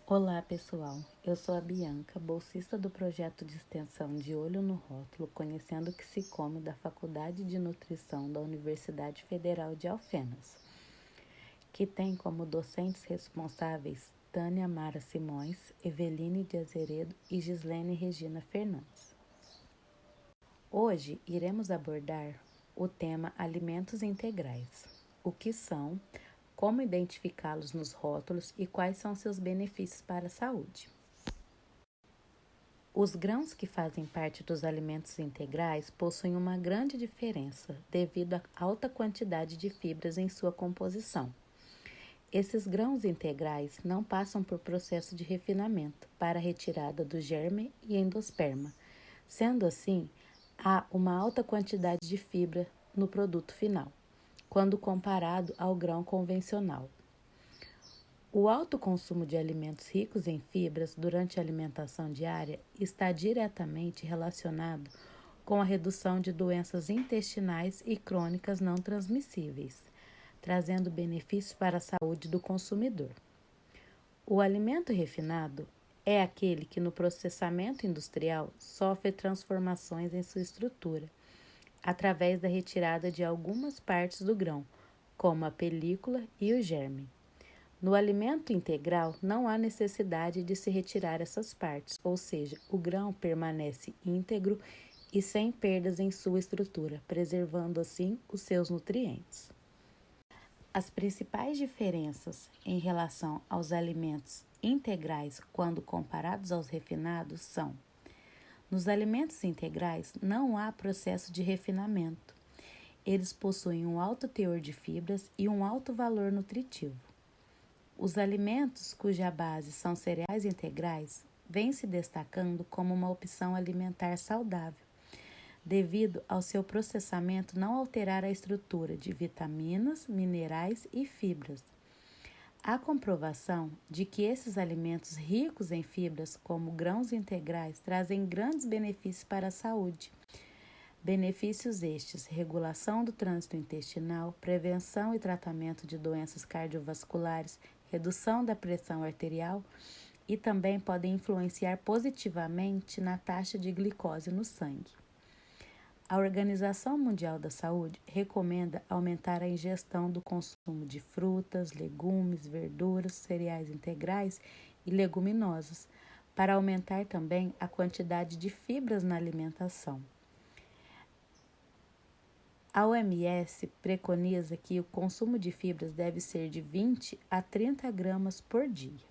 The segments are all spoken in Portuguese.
Olá, pessoal. Eu sou a Bianca, bolsista do projeto de extensão De Olho no Rótulo, Conhecendo o que se come da Faculdade de Nutrição da Universidade Federal de Alfenas, que tem como docentes responsáveis Tânia Mara Simões, Eveline de Azeredo e Gislene Regina Fernandes. Hoje iremos abordar o tema alimentos integrais. O que são, como identificá-los nos rótulos e quais são seus benefícios para a saúde. Os grãos que fazem parte dos alimentos integrais possuem uma grande diferença devido à alta quantidade de fibras em sua composição. Esses grãos integrais não passam por processo de refinamento para retirada do germe e endosperma. Sendo assim, há uma alta quantidade de fibra no produto final, quando comparado ao grão convencional. O alto consumo de alimentos ricos em fibras durante a alimentação diária está diretamente relacionado com a redução de doenças intestinais e crônicas não transmissíveis, trazendo benefícios para a saúde do consumidor. O alimento refinado é aquele que no processamento industrial sofre transformações em sua estrutura, através da retirada de algumas partes do grão, como a película e o germe. No alimento integral, não há necessidade de se retirar essas partes, ou seja, o grão permanece íntegro e sem perdas em sua estrutura, preservando assim os seus nutrientes. As principais diferenças em relação aos alimentos integrais quando comparados aos refinados são: nos alimentos integrais não há processo de refinamento. Eles possuem um alto teor de fibras e um alto valor nutritivo. Os alimentos cuja base são cereais integrais vêm se destacando como uma opção alimentar saudável, devido ao seu processamento não alterar a estrutura de vitaminas, minerais e fibras. Há comprovação de que esses alimentos ricos em fibras, como grãos integrais, trazem grandes benefícios para a saúde. Benefícios estes: regulação do trânsito intestinal, prevenção e tratamento de doenças cardiovasculares, redução da pressão arterial e também podem influenciar positivamente na taxa de glicose no sangue. A Organização Mundial da Saúde recomenda aumentar a ingestão do consumo de frutas, legumes, verduras, cereais integrais e leguminosas, para aumentar também a quantidade de fibras na alimentação. A OMS preconiza que o consumo de fibras deve ser de 20 a 30 gramas por dia.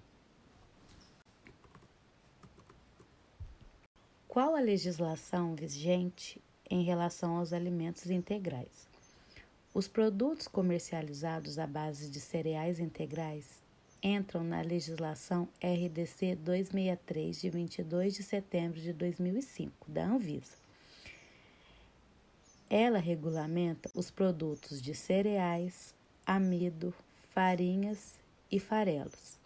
Qual a legislação vigente em relação aos alimentos integrais? Os produtos comercializados à base de cereais integrais entram na legislação RDC 263, de 22 de setembro de 2005, da Anvisa. Ela regulamenta os produtos de cereais, amido, farinhas e farelos.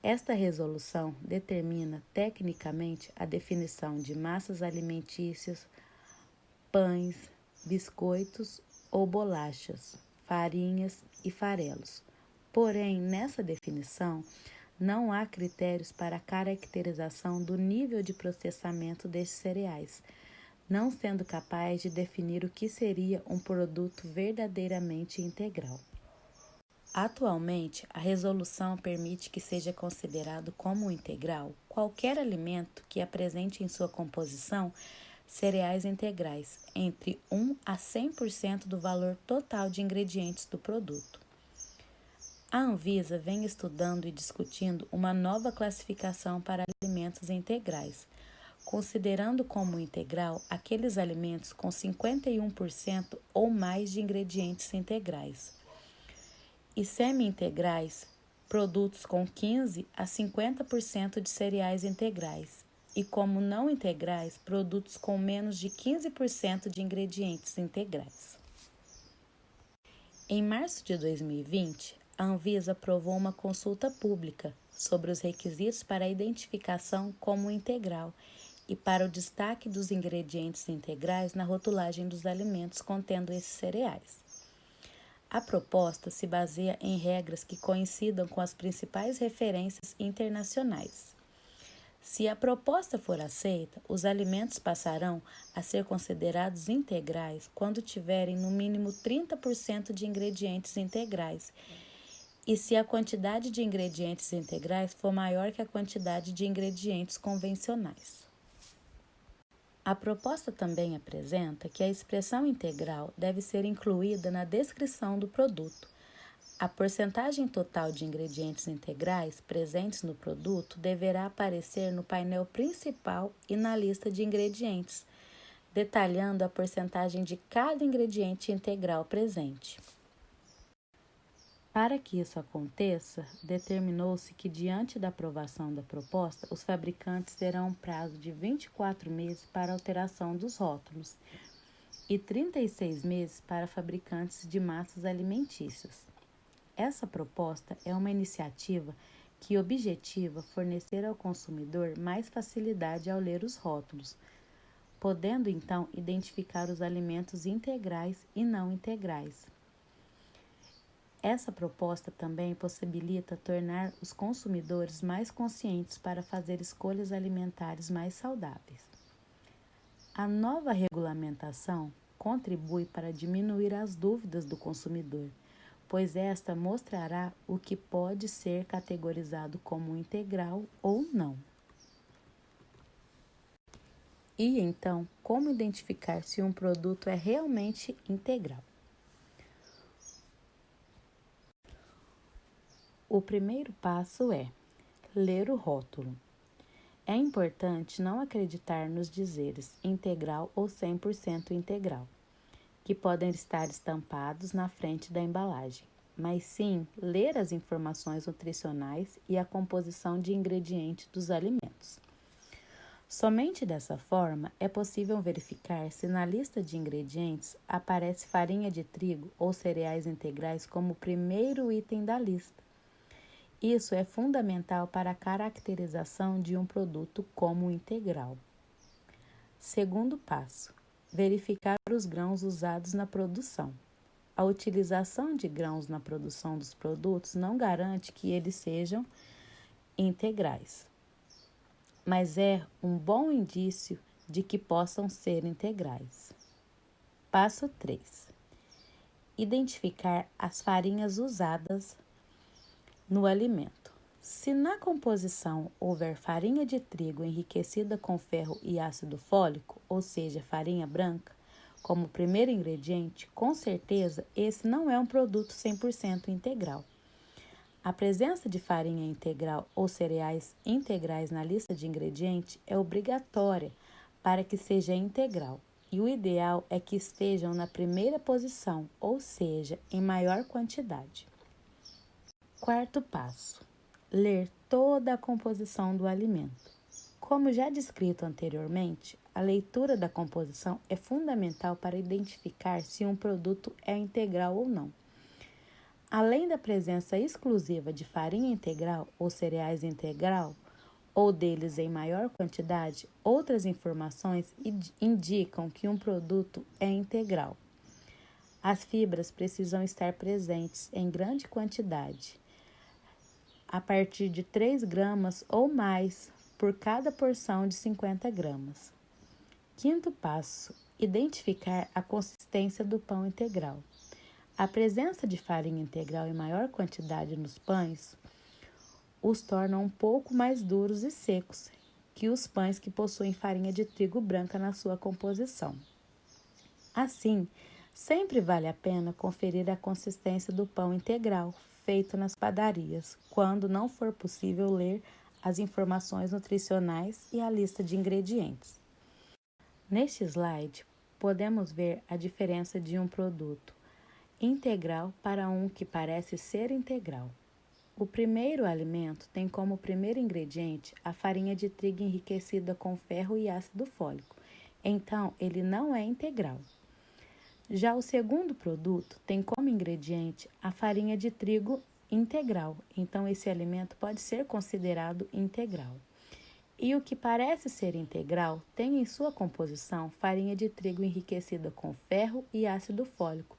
Esta resolução determina tecnicamente a definição de massas alimentícias, pães, biscoitos ou bolachas, farinhas e farelos. Porém, nessa definição, não há critérios para a caracterização do nível de processamento destes cereais, não sendo capaz de definir o que seria um produto verdadeiramente integral. Atualmente, a resolução permite que seja considerado como integral qualquer alimento que apresente em sua composição cereais integrais, entre 1 a 100% do valor total de ingredientes do produto. A Anvisa vem estudando e discutindo uma nova classificação para alimentos integrais, considerando como integral aqueles alimentos com 51% ou mais de ingredientes integrais, e semi-integrais, produtos com 15 a 50% de cereais integrais, e como não integrais, produtos com menos de 15% de ingredientes integrais. Em março de 2020, a Anvisa aprovou uma consulta pública sobre os requisitos para a identificação como integral e para o destaque dos ingredientes integrais na rotulagem dos alimentos contendo esses cereais. A proposta se baseia em regras que coincidam com as principais referências internacionais. Se a proposta for aceita, os alimentos passarão a ser considerados integrais quando tiverem no mínimo 30% de ingredientes integrais e se a quantidade de ingredientes integrais for maior que a quantidade de ingredientes convencionais. A proposta também apresenta que a expressão integral deve ser incluída na descrição do produto. A porcentagem total de ingredientes integrais presentes no produto deverá aparecer no painel principal e na lista de ingredientes, detalhando a porcentagem de cada ingrediente integral presente. Para que isso aconteça, determinou-se que, diante da aprovação da proposta, os fabricantes terão um prazo de 24 meses para alteração dos rótulos e 36 meses para fabricantes de massas alimentícias. Essa proposta é uma iniciativa que objetiva fornecer ao consumidor mais facilidade ao ler os rótulos, podendo então identificar os alimentos integrais e não integrais. Essa proposta também possibilita tornar os consumidores mais conscientes para fazer escolhas alimentares mais saudáveis. A nova regulamentação contribui para diminuir as dúvidas do consumidor, pois esta mostrará o que pode ser categorizado como integral ou não. E então, como identificar se um produto é realmente integral? O primeiro passo é ler o rótulo. É importante não acreditar nos dizeres integral ou 100% integral, que podem estar estampados na frente da embalagem, mas sim ler as informações nutricionais e a composição de ingredientes dos alimentos. Somente dessa forma é possível verificar se na lista de ingredientes aparece farinha de trigo ou cereais integrais como primeiro item da lista. Isso é fundamental para a caracterização de um produto como integral. Segundo passo, verificar os grãos usados na produção. A utilização de grãos na produção dos produtos não garante que eles sejam integrais, mas é um bom indício de que possam ser integrais. Passo 3. Identificar as farinhas usadas no alimento. Se na composição houver farinha de trigo enriquecida com ferro e ácido fólico, ou seja, farinha branca, como primeiro ingrediente, com certeza esse não é um produto 100% integral. A presença de farinha integral ou cereais integrais na lista de ingredientes é obrigatória para que seja integral, e o ideal é que estejam na primeira posição, ou seja, em maior quantidade. Quarto passo: ler toda a composição do alimento. Como já descrito anteriormente, a leitura da composição é fundamental para identificar se um produto é integral ou não. Além da presença exclusiva de farinha integral ou cereais integral, ou deles em maior quantidade, outras informações indicam que um produto é integral. As fibras precisam estar presentes em grande quantidade, a partir de 3 gramas ou mais por cada porção de 50 gramas. Quinto passo: identificar a consistência do pão integral. A presença de farinha integral em maior quantidade nos pães os torna um pouco mais duros e secos que os pães que possuem farinha de trigo branca na sua composição. Assim, sempre vale a pena conferir a consistência do pão integral feito nas padarias, quando não for possível ler as informações nutricionais e a lista de ingredientes. Neste slide, podemos ver a diferença de um produto integral para um que parece ser integral. O primeiro alimento tem como primeiro ingrediente a farinha de trigo enriquecida com ferro e ácido fólico, então ele não é integral. Já o segundo produto tem como ingrediente a farinha de trigo integral, então esse alimento pode ser considerado integral. E o que parece ser integral tem em sua composição farinha de trigo enriquecida com ferro e ácido fólico,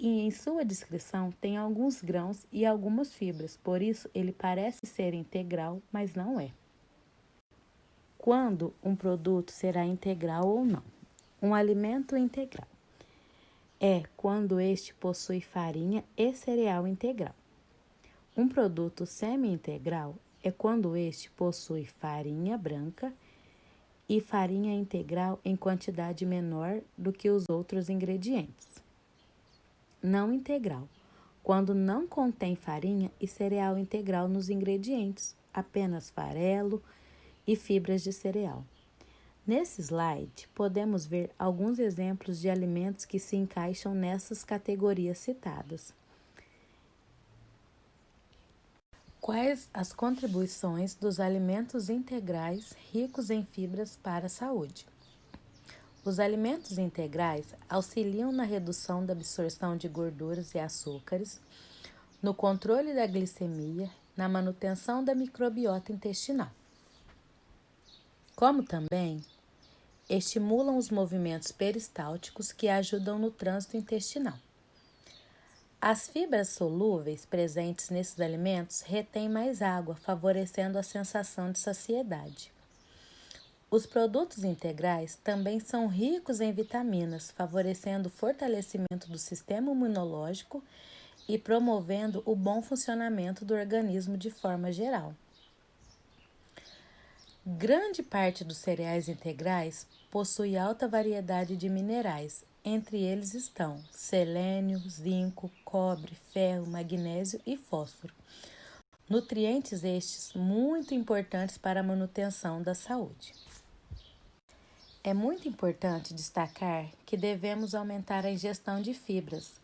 e em sua descrição tem alguns grãos e algumas fibras, por isso ele parece ser integral, mas não é. Quando um produto será integral ou não? Um alimento integral é quando este possui farinha e cereal integral. Um produto semi-integral é quando este possui farinha branca e farinha integral em quantidade menor do que os outros ingredientes. Não integral, quando não contém farinha e cereal integral nos ingredientes, apenas farelo e fibras de cereal. Nesse slide, podemos ver alguns exemplos de alimentos que se encaixam nessas categorias citadas. Quais as contribuições dos alimentos integrais ricos em fibras para a saúde? Os alimentos integrais auxiliam na redução da absorção de gorduras e açúcares, no controle da glicemia, na manutenção da microbiota intestinal. Como também estimulam os movimentos peristálticos que ajudam no trânsito intestinal. As fibras solúveis presentes nesses alimentos retêm mais água, favorecendo a sensação de saciedade. Os produtos integrais também são ricos em vitaminas, favorecendo o fortalecimento do sistema imunológico e promovendo o bom funcionamento do organismo de forma geral. Grande parte dos cereais integrais possui alta variedade de minerais, entre eles estão selênio, zinco, cobre, ferro, magnésio e fósforo. Nutrientes estes muito importantes para a manutenção da saúde. É muito importante destacar que devemos aumentar a ingestão de fibras,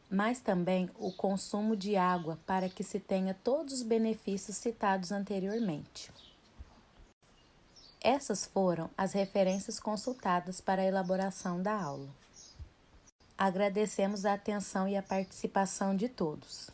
mas também o consumo de água para que se tenha todos os benefícios citados anteriormente. Essas foram as referências consultadas para a elaboração da aula. Agradecemos a atenção e a participação de todos.